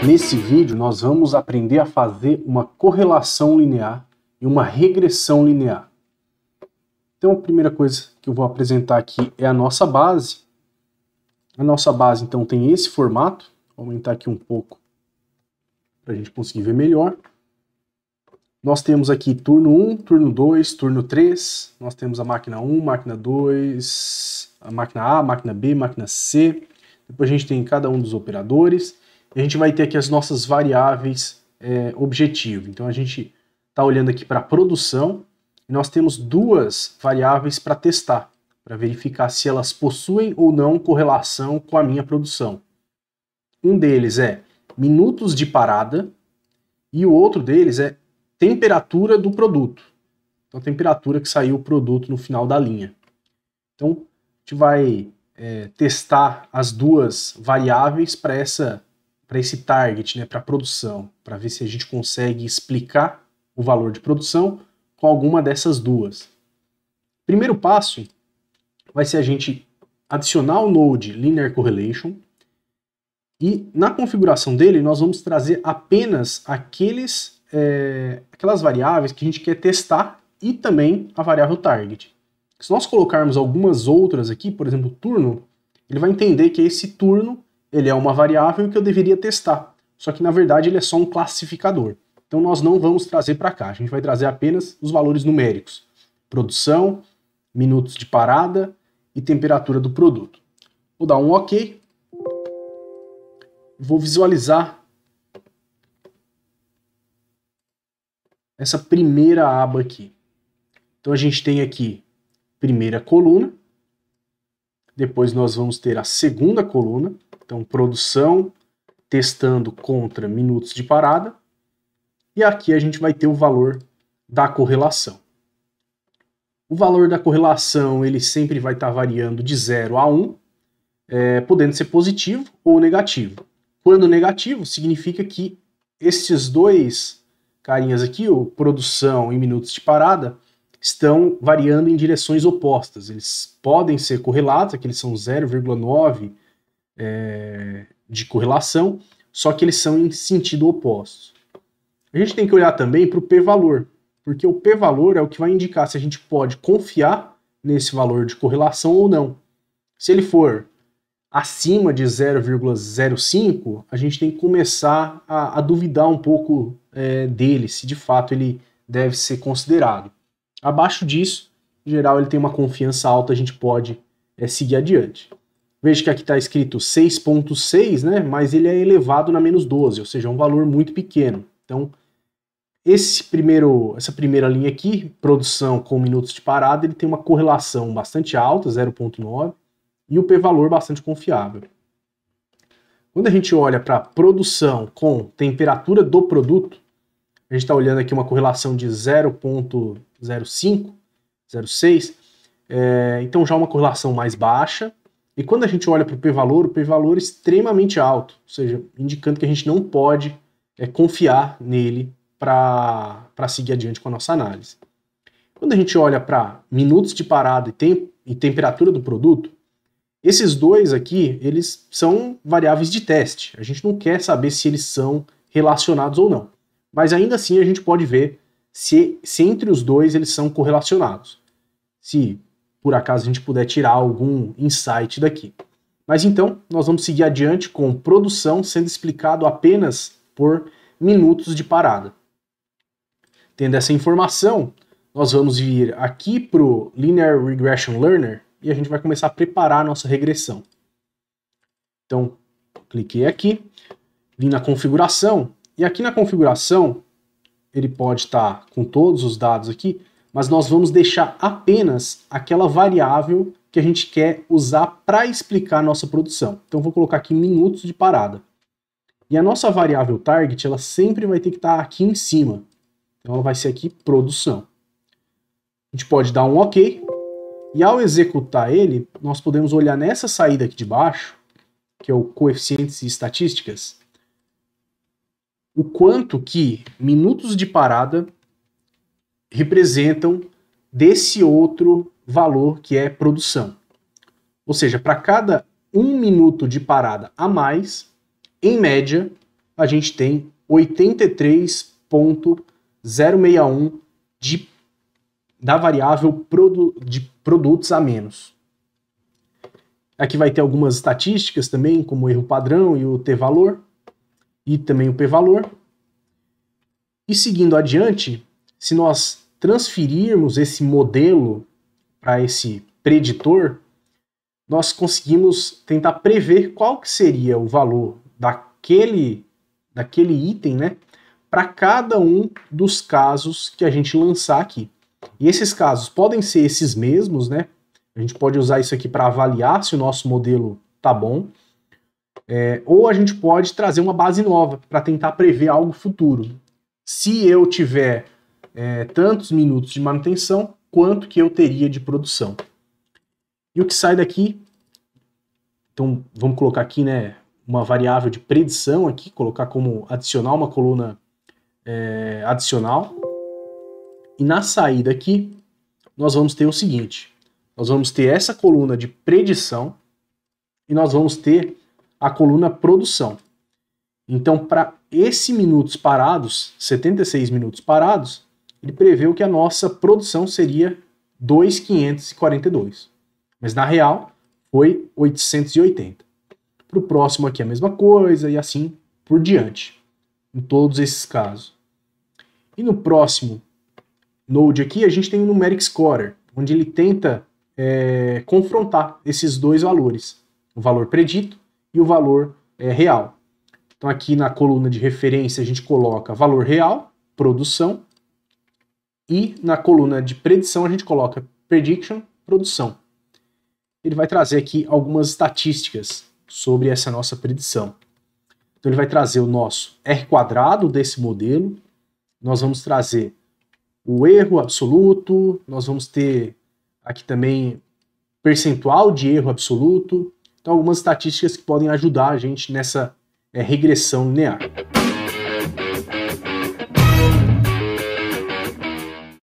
Nesse vídeo nós vamos aprender a fazer uma correlação linear e uma regressão linear. Então a primeira coisa que eu vou apresentar aqui é a nossa base. A nossa base então tem esse formato. Vou aumentar aqui um pouco para a gente conseguir ver melhor. Nós temos aqui turno 1, turno 2, turno 3. Nós temos a máquina 1, máquina 2, a máquina A, máquina B, máquina C. Depois a gente tem cada um dos operadores. A gente vai ter aqui as nossas variáveis objetivo. Então a gente está olhando aqui para a produção e nós temos duas variáveis para testar, para verificar se elas possuem ou não correlação com a minha produção. Um deles é minutos de parada e o outro deles é temperatura do produto. Então a temperatura que saiu o produto no final da linha. Então a gente vai testar as duas variáveis para esse target, né, para a produção, para ver se a gente consegue explicar o valor de produção com alguma dessas duas. Primeiro passo vai ser a gente adicionar o node Linear Correlation e na configuração dele nós vamos trazer apenas aquelas variáveis que a gente quer testar e também a variável target. Se nós colocarmos algumas outras aqui, por exemplo, turno, ele vai entender que esse turno ele é uma variável que eu deveria testar, só que na verdade ele é só um classificador. Então nós não vamos trazer para cá, a gente vai trazer apenas os valores numéricos. Produção, minutos de parada e temperatura do produto. Vou dar um OK. Vou visualizar essa primeira aba aqui. Então a gente tem aqui primeira coluna, depois nós vamos ter a segunda coluna. Então, produção, testando contra minutos de parada. E aqui a gente vai ter o valor da correlação. O valor da correlação ele sempre vai estar variando de 0 a 1, podendo ser positivo ou negativo. Quando negativo, significa que esses dois carinhas aqui, o produção e minutos de parada, estão variando em direções opostas. Eles podem ser correlatos, aqui eles são 0,9 de correlação, só que eles são em sentido oposto. A gente tem que olhar também para o p-valor, porque o p-valor é o que vai indicar se a gente pode confiar nesse valor de correlação ou não. Se ele for acima de 0,05, a gente tem que começar a duvidar um pouco dele, se de fato ele deve ser considerado. Abaixo disso, em geral, ele tem uma confiança alta, a gente pode seguir adiante. Veja que aqui está escrito 6,6, né? Mas ele é elevado na menos 12, ou seja, é um valor muito pequeno. Então, essa primeira linha aqui, produção com minutos de parada, ele tem uma correlação bastante alta, 0,9, e o p-valor bastante confiável. Quando a gente olha para produção com temperatura do produto, a gente está olhando aqui uma correlação de 0,05, 0,6, então já é uma correlação mais baixa. E quando a gente olha para o p-valor é extremamente alto, ou seja, indicando que a gente não pode confiar nele para seguir adiante com a nossa análise. Quando a gente olha para minutos de parada e temperatura do produto, esses dois aqui, eles são variáveis de teste. A gente não quer saber se eles são relacionados ou não. Mas ainda assim a gente pode ver se entre os dois eles são correlacionados. Se por acaso a gente puder tirar algum insight daqui. Mas então, nós vamos seguir adiante com produção sendo explicado apenas por minutos de parada. Tendo essa informação, nós vamos vir aqui para o Linear Regression Learner e a gente vai começar a preparar a nossa regressão. Então, cliquei aqui, vim na configuração, e aqui na configuração, ele pode estar com todos os dados aqui, mas nós vamos deixar apenas aquela variável que a gente quer usar para explicar a nossa produção. Então vou colocar aqui minutos de parada. E a nossa variável target, ela sempre vai ter que estar aqui em cima. Então ela vai ser aqui produção. A gente pode dar um OK. E ao executar ele, nós podemos olhar nessa saída aqui de baixo, que é o coeficientes e estatísticas, o quanto que minutos de parada representam desse outro valor que é produção. Ou seja, para cada 1 minuto de parada a mais, em média, a gente tem 83,061 da variável de produtos a menos. Aqui vai ter algumas estatísticas também, como o erro padrão e o t-valor, e também o p-valor. E seguindo adiante, se nós transferirmos esse modelo para esse preditor, nós conseguimos tentar prever qual que seria o valor daquele item, né, para cada um dos casos que a gente lançar aqui. E esses casos podem ser esses mesmos, né? A gente pode usar isso aqui para avaliar se o nosso modelo tá bom. Ou a gente pode trazer uma base nova para tentar prever algo futuro. Se eu tiver tantos minutos de manutenção, quanto que eu teria de produção. E o que sai daqui, então vamos colocar aqui, né, uma variável de predição aqui, colocar como adicionar uma coluna adicional. E na saída aqui, nós vamos ter o seguinte, nós vamos ter essa coluna de predição e nós vamos ter a coluna produção. Então, para esse minutos parados, 76 minutos parados, ele preveu que a nossa produção seria 2.542. Mas na real, foi 880. Para o próximo aqui a mesma coisa e assim por diante, em todos esses casos. E no próximo node aqui, a gente tem o Numeric Scorer, onde ele tenta confrontar esses dois valores, o valor predito e o valor real. Então aqui na coluna de referência a gente coloca valor real, produção, e na coluna de predição a gente coloca prediction, produção. Ele vai trazer aqui algumas estatísticas sobre essa nossa predição. Então ele vai trazer o nosso R² desse modelo, nós vamos trazer o erro absoluto, nós vamos ter aqui também percentual de erro absoluto, então algumas estatísticas que podem ajudar a gente nessa regressão linear.